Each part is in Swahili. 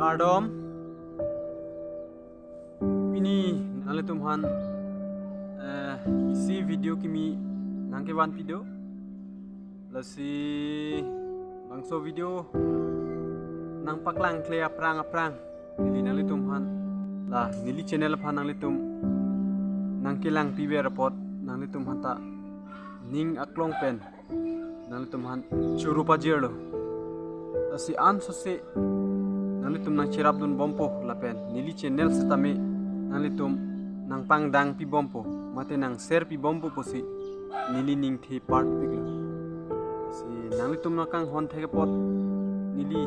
Kardom Pini nale tumhan isi video kimi nangke wan video lasi bangso video nang paklang klea aprang nili nale tumhan lah nili channel phan nang litum nang kilang pibe report nang litum hanta ning aklong pen nang litum han churu pajero lasi an sose nang litum nang chirap dun bompo lapen nili channel setame nang litum nang pangdang pi bompo mate nang share pi bompo posi nili ning the part pigla si nang litum nakang hon theke pot nili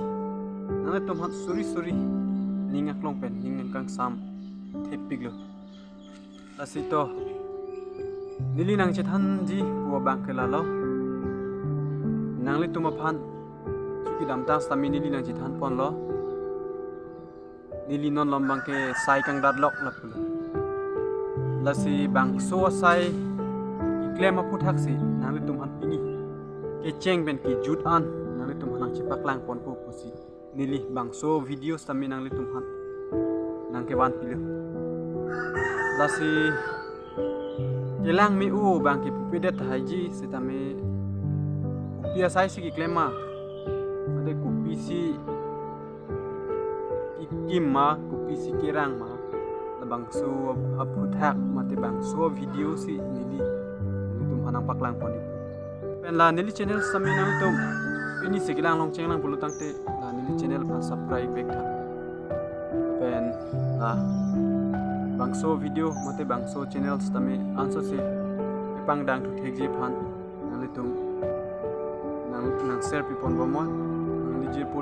nang litum hat suri ning aklong pen ning nang sam the piglo lasi to nili nang chethan ji buwa bang kelalo nang litum aphan chuki damta stami nili nang chethan pon lo nili non lombang ke sai kang dadlok lapula lasi bang so sai iklema puthak si nang litum han pini ke cheng ben ki jut an nang litum han chipak lang pon ko pusi nili bang so video stami nang litum han nang ke wan pilo lasi kelang mi u bang ki pupedet haji setame kupia sai si iklema ade kupisi ikim ma kupisi kirang ma labang so aputhak mate bang so video si nili tum hanang paklang pon itu pen la nili channel sami nang tum ini sekilang long chenglang bulutang te la nili channel pa subscribe back tha pen la bang so video mate bang so channel stame anso se pang dang thu thekje phan nang litum nang share pi pon bomon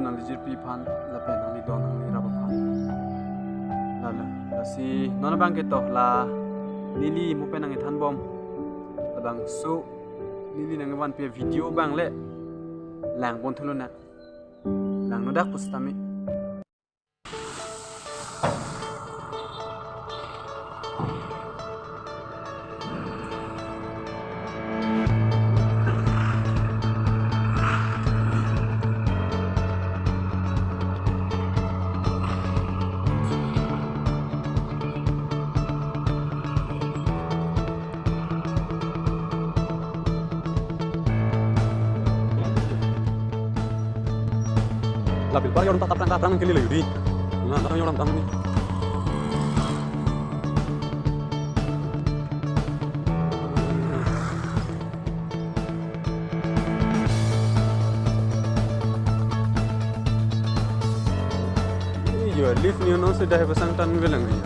nang lijir pi phan la pen nang li don nang li raba phan la si nona bang ke to la nili mo pen nang than bom la bang so nili nang wan pe video bang le lang bon thuluna lang no dak pustami labil bar orang tak aprang keli lagi di nah orang tamu ni yo lift ni no se dah pasang tan gelang ni